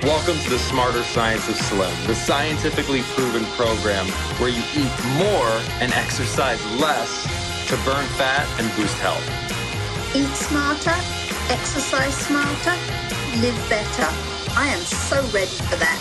Welcome to the Smarter Science of Slim, the scientifically proven program where you eat more and exercise less to burn fat and boost health. Eat smarter, exercise smarter, live better. I am so ready for that.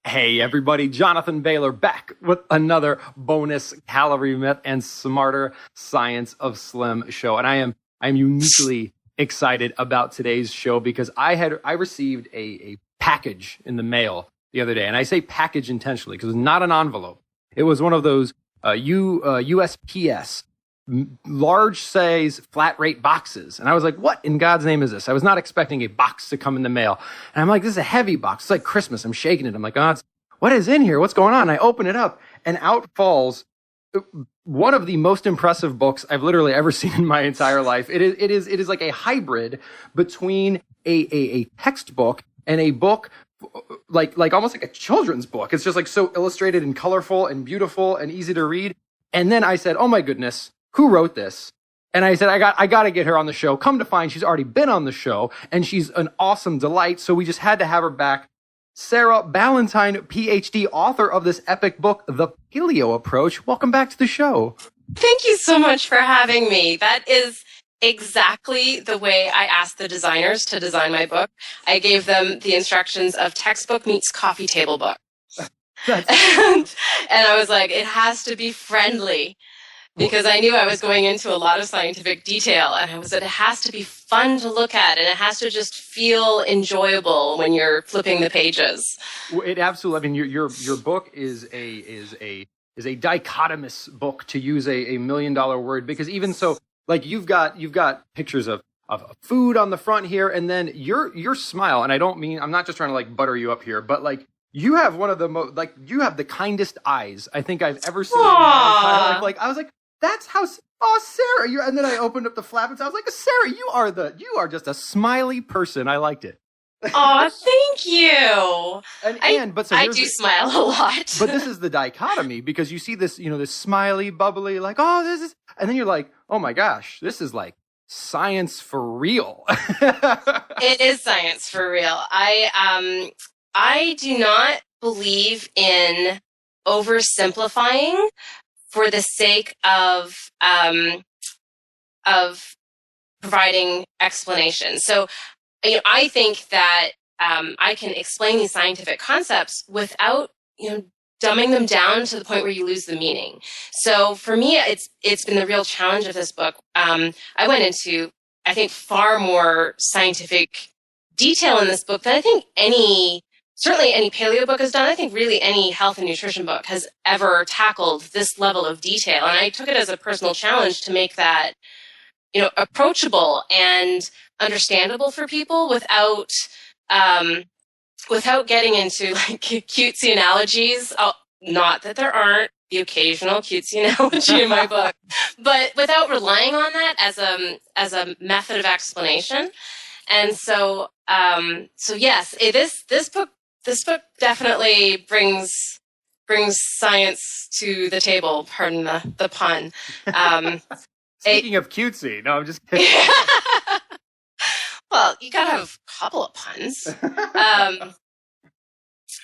Hey everybody, Jonathan Bailor back with another bonus Calorie Myth and Smarter Science of Slim show. And I am uniquely excited about today's show because I received a package in the mail the other day. And I say package intentionally because it was not an envelope. It was one of those USPS large size flat rate boxes. And I was like, what in God's name is this? I was not expecting a box to come in the mail. And I'm like, this is a heavy box. It's like Christmas. I'm shaking it. I'm like, oh, what is in here? What's going on? And I open it up and out falls one of the most impressive books I've literally ever seen in my entire life. It is like a hybrid between a textbook and a book like almost like a children's book. It's just like so illustrated and colorful and beautiful and easy to read. And then I said, oh my goodness, who wrote this? And I said, I got to get her on the show. Come to find she's already been on the show and she's an awesome delight. So we just had to have her back. Sarah Ballantyne, PhD, author of this epic book, The Paleo Approach. Welcome back to the show. Thank you so much for having me. That is exactly the way I asked the designers to design my book. I gave them the instructions of textbook meets coffee table book. and I was like, it has to be friendly because I knew I was going into a lot of scientific detail. And it has to be fun to look at and it has to just feel enjoyable when you're flipping the pages. Well, it absolutely, I mean, your book is a dichotomous book, to use a $1 million word, because even so, like you've got pictures of food on the front here, and then your smile, and I'm not just trying to like butter you up here, but like you have one of the most, like you have the kindest eyes I think I've ever seen in my entire life. Like I was like, that's how, oh Sarah, and then I opened up the flap and I was like, Sarah, you are just a smiley person. I liked it. Oh, thank you. I do smile a lot. But this is the dichotomy, because you see this, this smiley, bubbly, like, oh, this is, and then you're like, oh my gosh, this is like science for real. It is science for real. I do not believe in oversimplifying for the sake of providing explanation. So, I think that I can explain these scientific concepts without, dumbing them down to the point where you lose the meaning. So for me, it's been the real challenge of this book. I went into, I think, far more scientific detail in this book than I think certainly any paleo book has done. I think really any health and nutrition book has ever tackled this level of detail. And I took it as a personal challenge to make that, approachable and understandable for people without getting into like cutesy analogies. Not that there aren't the occasional cutesy analogy in my book, but without relying on that as a method of explanation. And so yes, this book definitely brings science to the table. Pardon the pun. Speaking of cutesy, no, I'm just kidding. Well, you gotta have a couple of puns.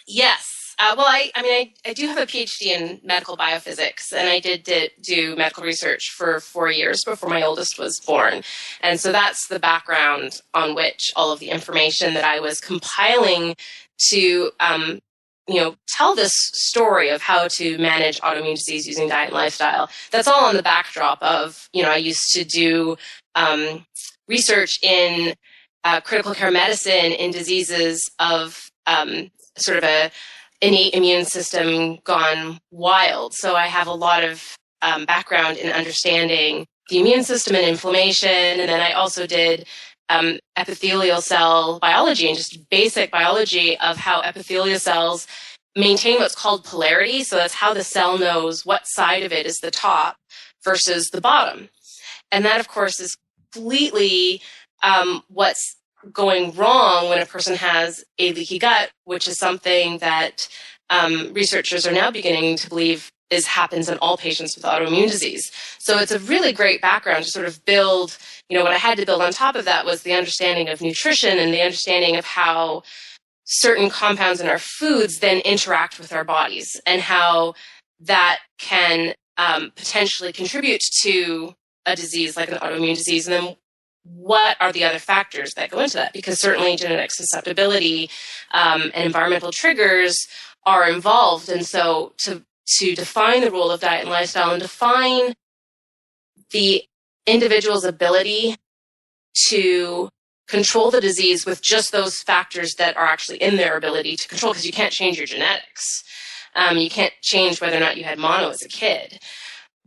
Yes. Well, I do have a PhD in medical biophysics, and I did do medical research for 4 years before my oldest was born. And so that's the background on which all of the information that I was compiling to, tell this story of how to manage autoimmune disease using diet and lifestyle. That's all on the backdrop of, I used to do research in critical care medicine in diseases of sort of a innate immune system gone wild. So I have a lot of background in understanding the immune system and inflammation. And then I also did epithelial cell biology and just basic biology of how epithelial cells maintain what's called polarity. So that's how the cell knows what side of it is the top versus the bottom. And that, of course, is completely what's going wrong when a person has a leaky gut, which is something that researchers are now beginning to believe happens in all patients with autoimmune disease. So it's a really great background to sort of build, what I had to build on top of that was the understanding of nutrition and the understanding of how certain compounds in our foods then interact with our bodies and how that can potentially contribute to a disease like an autoimmune disease. And then what are the other factors that go into that? Because certainly genetic susceptibility and environmental triggers are involved. And so to define the role of diet and lifestyle and define the individual's ability to control the disease with just those factors that are actually in their ability to control, because you can't change your genetics. You can't change whether or not you had mono as a kid,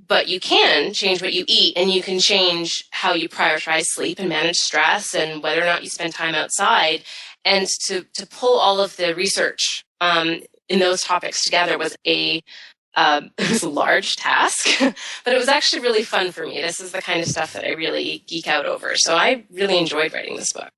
but you can change what you eat, and you can change how you prioritize sleep and manage stress and whether or not you spend time outside. And to pull all of the research in those topics together was it was a large task, but it was actually really fun for me. This is the kind of stuff that I really geek out over. So I really enjoyed writing this book.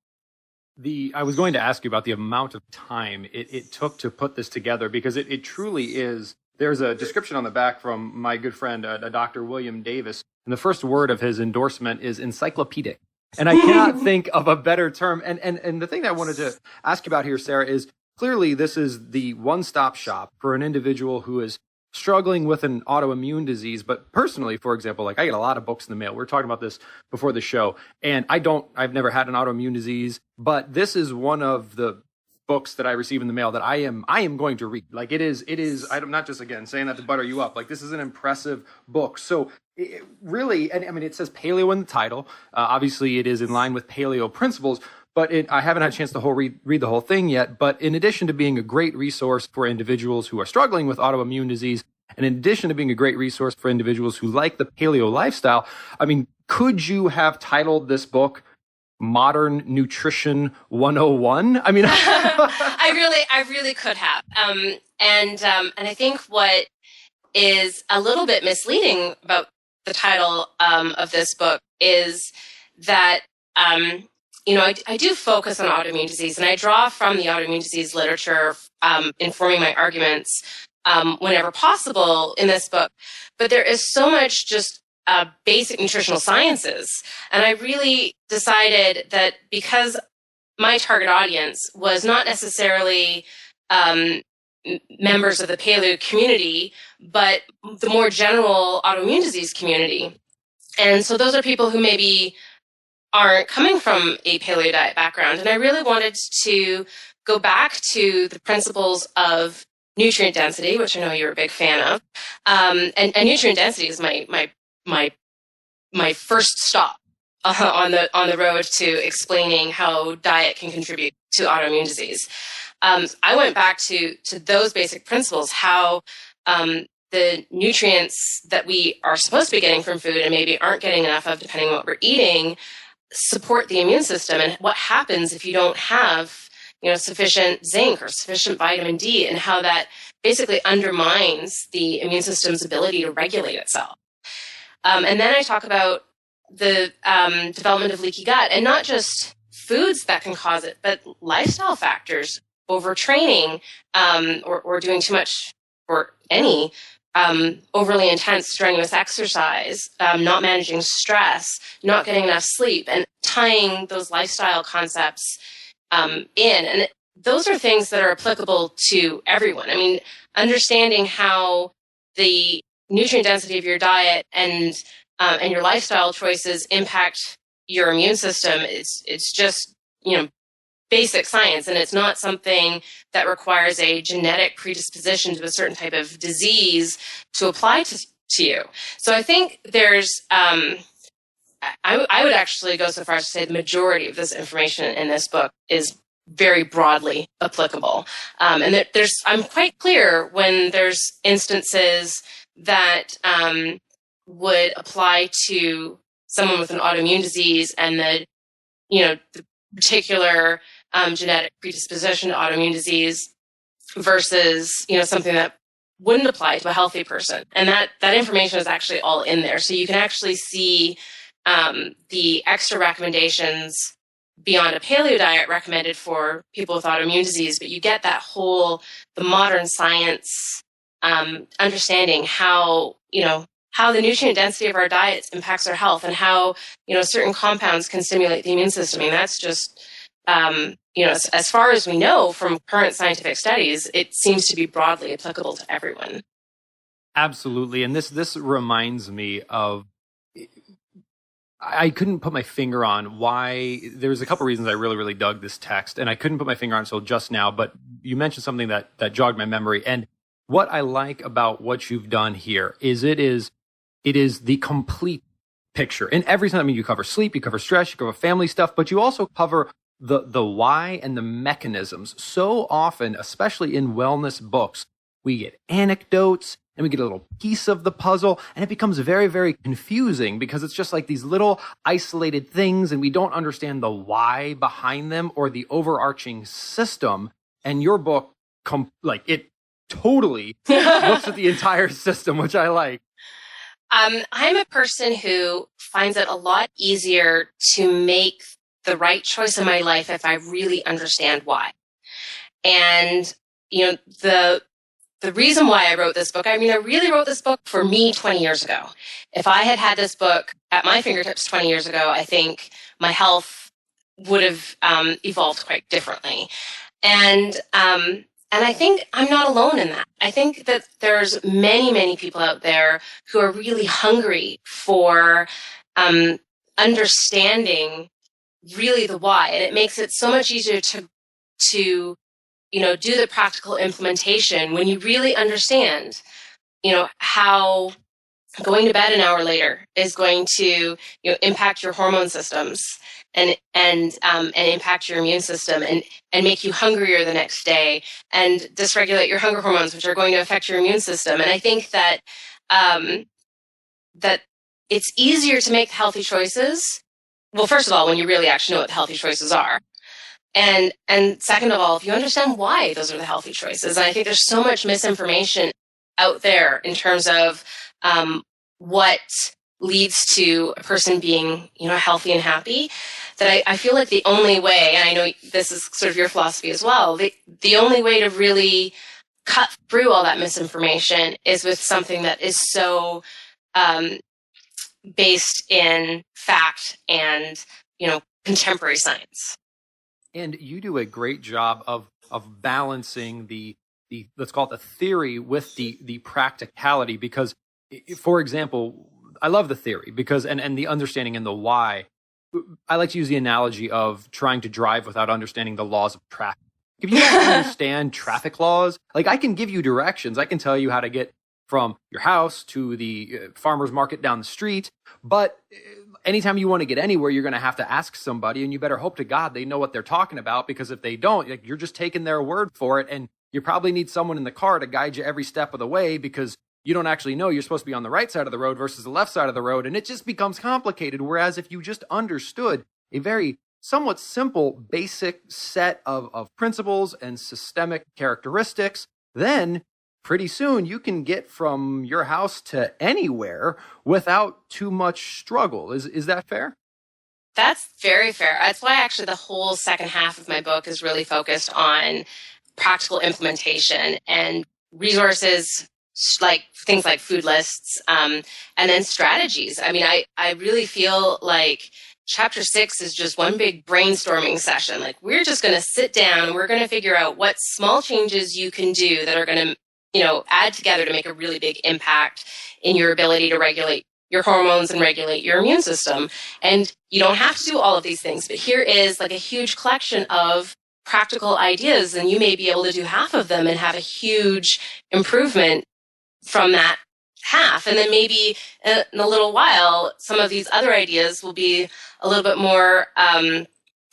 I was going to ask you about the amount of time it took to put this together, because it truly is. There's a description on the back from my good friend, Dr. William Davis, and the first word of his endorsement is encyclopedic. And I cannot think of a better term. And the thing that I wanted to ask you about here, Sarah, is clearly this is the one-stop shop for an individual who is struggling with an autoimmune disease. But personally, for example, like I get a lot of books in the mail. We were talking about this before the show, and I've never had an autoimmune disease, but this is one of the books that I receive in the mail that I am going to read. Like it is, I'm not just, again, saying that to butter you up. Like this is an impressive book. So really, and I mean, it says paleo in the title. Obviously it is in line with paleo principles, but I haven't had a chance to read the whole thing yet. But in addition to being a great resource for individuals who are struggling with autoimmune disease, and in addition to being a great resource for individuals who like the paleo lifestyle, I mean, could you have titled this book Modern Nutrition 101? I mean, I really could have. And I think what is a little bit misleading about the title of this book is that I do focus on autoimmune disease, and I draw from the autoimmune disease literature, informing my arguments whenever possible in this book. But there is so much just basic nutritional sciences. And I really decided that because my target audience was not necessarily members of the paleo community, but the more general autoimmune disease community. And so those are people who maybe aren't coming from a paleo diet background. And I really wanted to go back to the principles of nutrient density, which I know you're a big fan of. And nutrient density is my first stop on the road to explaining how diet can contribute to autoimmune disease. I went back to those basic principles, how the nutrients that we are supposed to be getting from food and maybe aren't getting enough of depending on what we're eating support the immune system, and what happens if you don't have sufficient zinc or sufficient vitamin D, and how that basically undermines the immune system's ability to regulate itself. And then I talk about the development of leaky gut, and not just foods that can cause it, but lifestyle factors, overtraining, or doing too much or any overly intense, strenuous exercise, not managing stress, not getting enough sleep, and tying those lifestyle concepts in. And those are things that are applicable to everyone. I mean, understanding how the nutrient density of your diet and your lifestyle choices impact your immune system, it's just basic science, and it's not something that requires a genetic predisposition to a certain type of disease to apply to you. So I think there's I would actually go so far as to say the majority of this information in this book is very broadly applicable, and I'm quite clear when there's instances that would apply to someone with an autoimmune disease, and the particular genetic predisposition to autoimmune disease versus something that wouldn't apply to a healthy person. And that information is actually all in there, so you can actually see the extra recommendations beyond a paleo diet recommended for people with autoimmune disease, but you get that whole the modern science understanding how how the nutrient density of our diets impacts our health and how, certain compounds can stimulate the immune system. I mean, that's just, as far as we know from current scientific studies, it seems to be broadly applicable to everyone. Absolutely. And this reminds me of, I couldn't put my finger on why. There's a couple reasons I really, really dug this text, and I couldn't put my finger on it until just now, but you mentioned something that jogged my memory. And what I like about what you've done here is it is the complete picture. And every time, you cover sleep, you cover stress, you cover family stuff, but you also cover the why and the mechanisms. So often, especially in wellness books, we get anecdotes and we get a little piece of the puzzle, and it becomes very, very confusing because it's just like these little isolated things and we don't understand the why behind them or the overarching system. And your book, it totally looks at the entire system, which I like. I'm a person who finds it a lot easier to make the right choice in my life if I really understand why. And, the reason why I wrote this book, I really wrote this book for me 20 years ago. If I had had this book at my fingertips 20 years ago, I think my health would have evolved quite differently. And I think I'm not alone in that. I think that there's many, many people out there who are really hungry for understanding really the why. And it makes it so much easier to do the practical implementation when you really understand, how going to bed an hour later is going to, impact your hormone systems and impact your immune system and make you hungrier the next day and dysregulate your hunger hormones, which are going to affect your immune system. And I think that that it's easier to make healthy choices. Well, first of all, when you really actually know what the healthy choices are. And second of all, if you understand why those are the healthy choices. And I think there's so much misinformation out there in terms of what leads to a person being, healthy and happy, that I feel like the only way, and I know this is sort of your philosophy as well, the only way to really cut through all that misinformation is with something that is so based in fact and, contemporary science. And you do a great job of balancing the let's call it the theory with the practicality, because, for example, I love the theory because and the understanding and the why. I like to use the analogy of trying to drive without understanding the laws of traffic. If you don't understand traffic laws, like I can give you directions, I can tell you how to get from your house to the farmer's market down the street, but anytime you want to get anywhere, you're going to have to ask somebody, and you better hope to God they know what they're talking about, because if they don't, you're just taking their word for it, and you probably need someone in the car to guide you every step of the way because you don't actually know you're supposed to be on the right side of the road versus the left side of the road, and it just becomes complicated. Whereas if you just understood a very somewhat simple, basic set of principles and systemic characteristics, then pretty soon you can get from your house to anywhere without too much struggle. Is that fair? That's very fair. That's why actually the whole second half of my book is really focused on practical implementation and resources, like things like food lists, and then strategies. I really feel like Chapter 6 is just one big brainstorming session. Like, we're just going to sit down and we're going to figure out what small changes you can do that are going to add together to make a really big impact in your ability to regulate your hormones and regulate your immune system. And you don't have to do all of these things, but here is like a huge collection of practical ideas, and you may be able to do half of them and have a huge improvement from that half. And then maybe in a little while, some of these other ideas will be a little bit more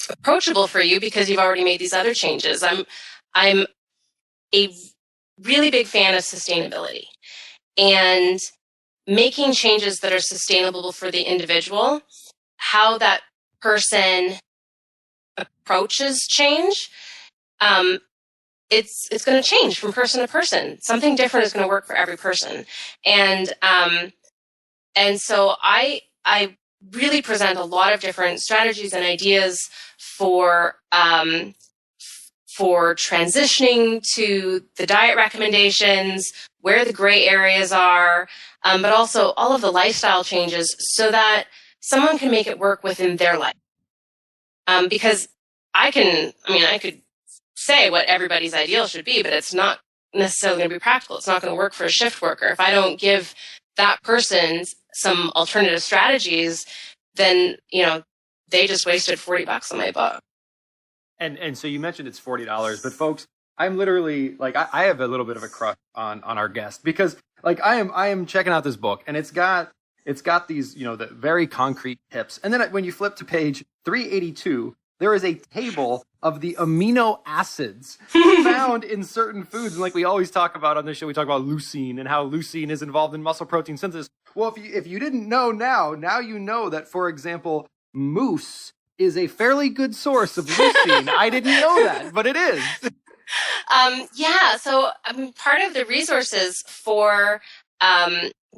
approachable for you because you've already made these other changes. I'm a really big fan of sustainability and making changes that are sustainable for the individual. How that person approaches change, it's going to change from person to person. Something different is going to work for every person, and so I really present a lot of different strategies and ideas for for transitioning to the diet recommendations, where the gray areas are, but also all of the lifestyle changes so that someone can make it work within their life. Because I could say what everybody's ideal should be, but it's not necessarily going to be practical. It's not going to work for a shift worker. If I don't give that person some alternative strategies, then, they just wasted $40 on my book. And so you mentioned it's $40, but folks, I'm literally like, I have a little bit of a crush on our guest, because like I am checking out this book, and it's got these, the very concrete tips. And then when you flip to page 382, there is a table of the amino acids found in certain foods. And like we always talk about on this show, we talk about leucine and how leucine is involved in muscle protein synthesis. Well, if you didn't know now you know that, for example, moose is a fairly good source of leucine. I didn't know that, but it is. So part of the resources for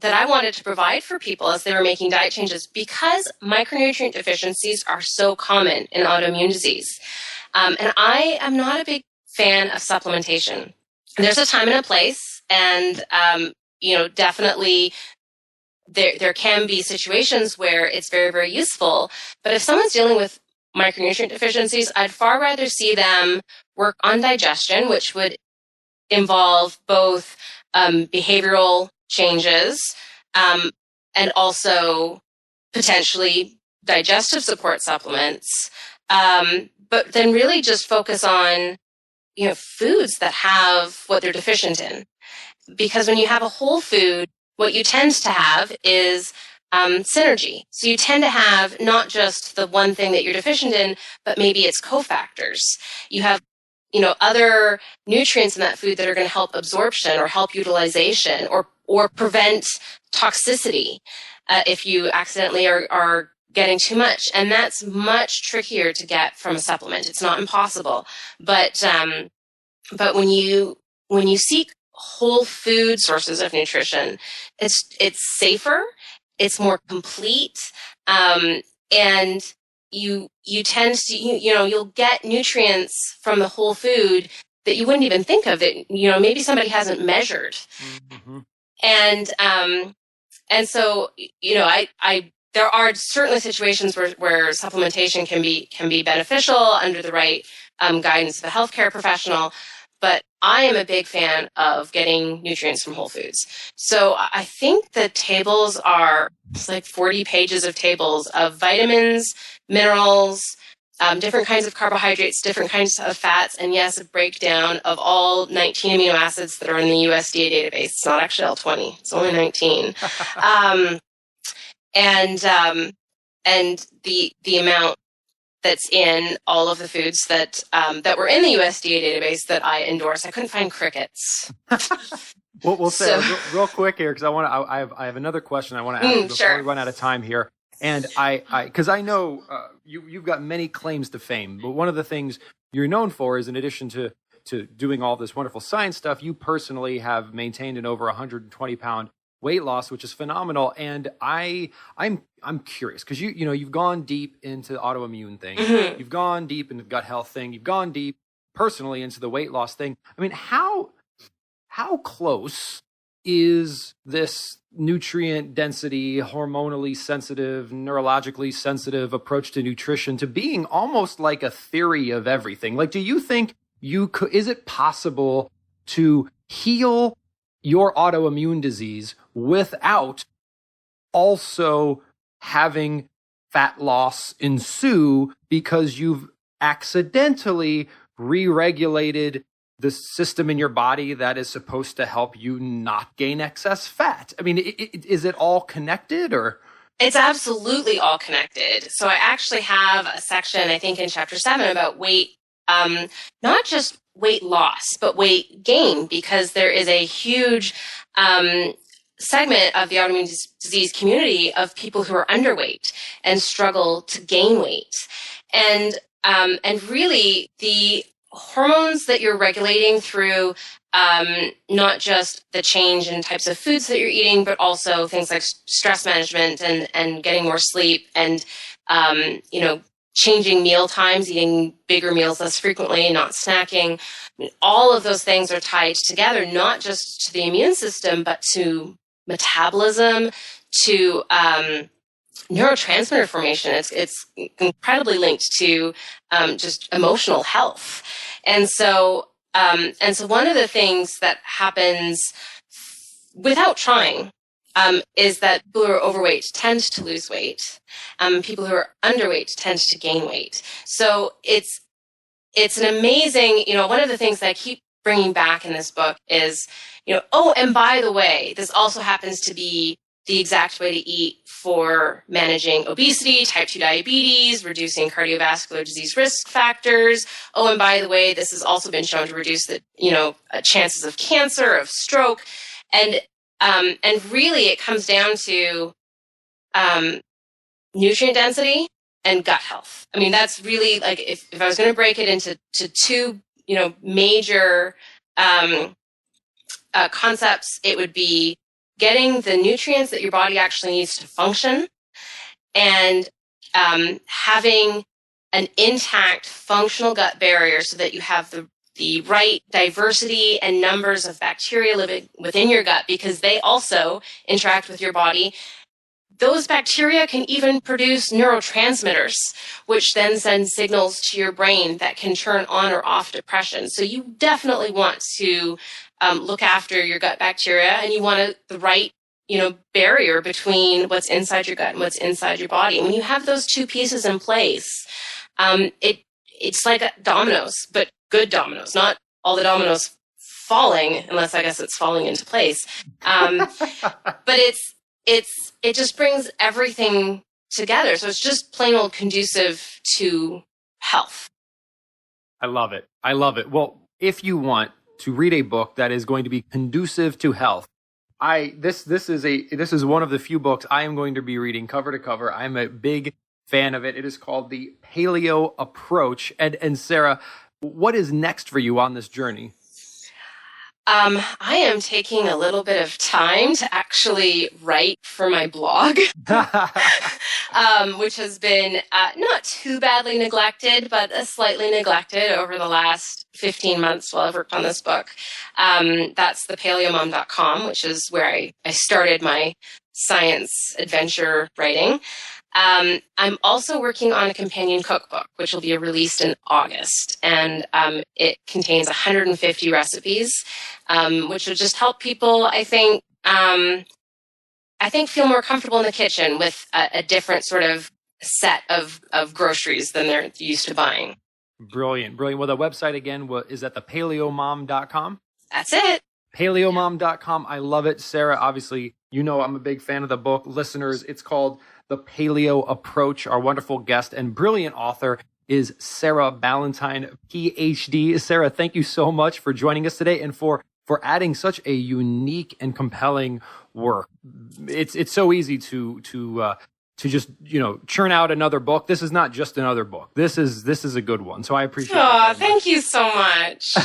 that I wanted to provide for people as they were making diet changes, because micronutrient deficiencies are so common in autoimmune disease. And I am not a big fan of supplementation. There's a time and a place, and definitely there can be situations where it's very, very useful. But if someone's dealing with micronutrient deficiencies, I'd far rather see them work on digestion, which would involve both behavioral changes and also potentially digestive support supplements, but then really just focus on foods that have what they're deficient in. Because when you have a whole food, what you tend to have is synergy. So you tend to have not just the one thing that you're deficient in, but maybe it's cofactors. You have other nutrients in that food that are going to help absorption or help utilization or prevent toxicity if you accidentally are getting too much. And that's much trickier to get from a supplement. It's not impossible. But when you seek whole food sources of nutrition, it's safer, it's more complete, and you tend to, you'll get nutrients from the whole food that you wouldn't even think of it. Maybe somebody hasn't measured. Mm-hmm. And so, there are certainly situations where supplementation can be beneficial under the right guidance of a healthcare professional. But I am a big fan of getting nutrients from whole foods. So I think the tables it's like 40 pages of tables of vitamins, minerals, different kinds of carbohydrates, different kinds of fats, and yes, a breakdown of all 19 amino acids that are in the USDA database. It's not actually all 20; it's only 19. And the amount that's in all of the foods that were in the USDA database that I endorse. I couldn't find crickets. We'll say real quick here, because I have another question I want to ask before we run out of time here. And because I know you've got many claims to fame, but one of the things you're known for is, in addition to doing all this wonderful science stuff, you personally have maintained an over 120-pound weight loss, which is phenomenal. And I'm curious, because you've gone deep into the autoimmune thing, mm-hmm. You've gone deep into the gut health thing, you've gone deep personally into the weight loss thing. I mean, how close is this nutrient density, hormonally sensitive, neurologically sensitive approach to nutrition to being almost like a theory of everything? Like, do you think is it possible to heal your autoimmune disease without also having fat loss ensue because you've accidentally re-regulated the system in your body that is supposed to help you not gain excess fat? I mean, is it all connected, or? It's absolutely all connected. So I actually have a section, I think in chapter 7, about weight, not just weight loss, but weight gain, because there is a huge segment of the autoimmune disease community of people who are underweight and struggle to gain weight. And really the hormones that you're regulating through not just the change in types of foods that you're eating, but also things like stress management and getting more sleep and, changing meal times, eating bigger meals less frequently, not snacking. All of those things are tied together, not just to the immune system, but to metabolism, to neurotransmitter formation. It's incredibly linked to just emotional health. And so one of the things that happens without trying is that people who are overweight tend to lose weight. People who are underweight tend to gain weight. So it's an amazing, one of the things that I keep bringing back in this book is, oh, and by the way, this also happens to be the exact way to eat for managing obesity, type 2 diabetes, reducing cardiovascular disease risk factors. Oh, and by the way, this has also been shown to reduce the, chances of cancer, of stroke. And really it comes down to nutrient density and gut health. I mean, that's really like, if I was going to break it into two, major concepts, it would be getting the nutrients that your body actually needs to function, and having an intact functional gut barrier so that you have the right diversity and numbers of bacteria living within your gut, because they also interact with your body. Those bacteria can even produce neurotransmitters, which then send signals to your brain that can turn on or off depression. So you definitely want to look after your gut bacteria, and you want the right, barrier between what's inside your gut and what's inside your body. And when you have those two pieces in place, it's like dominoes, but good dominoes, not all the dominoes falling, unless I guess it's falling into place. But it just brings everything together. So it's just plain old conducive to health. I love it. I love it. Well, if you want to read a book that is going to be conducive to health, this is one of the few books I am going to be reading cover to cover. I'm a big fan of it. It is called The Paleo Approach. And Sarah, what is next for you on this journey? I am taking a little bit of time to actually write for my blog, which has been not too badly neglected, but slightly neglected over the last 15 months while I've worked on this book. That's thepaleomom.com, which is where I started my science adventure writing. I'm also working on a companion cookbook, which will be released in August, and it contains 150 recipes, which will just help people, I think, feel more comfortable in the kitchen with a different sort of set of groceries than they're used to buying. Brilliant. Well, the website again is at thepaleomom.com. That's it. Paleomom.com. I love it. Sarah, obviously, I'm a big fan of the book. Listeners, it's called The Paleo Approach. Our wonderful guest and brilliant author is Sarah Ballantyne, PhD. Sarah, thank you so much for joining us today and for adding such a unique and compelling work. It's so easy to just, churn out another book. This is not just another book. This is a good one. So I appreciate it. Oh, thank you so much.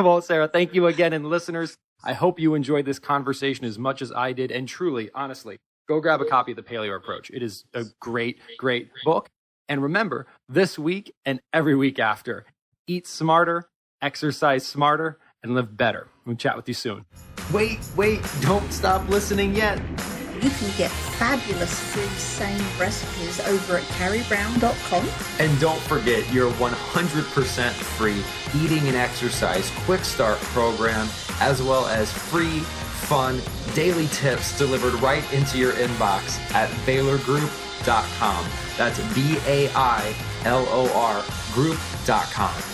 Well, Sarah, thank you again. And listeners, I hope you enjoyed this conversation as much as I did. And truly, honestly, go grab a copy of The Paleo Approach. It is a great, great book. And remember, this week and every week after, eat smarter, exercise smarter, and live better. We'll chat with you soon. Wait, don't stop listening yet. You can get fabulous free SANE recipes over at carriebrown.com. And don't forget your 100% free eating and exercise quick start program, as well as free, fun, daily tips delivered right into your inbox at bailorgroup.com. That's BAILOR group.com.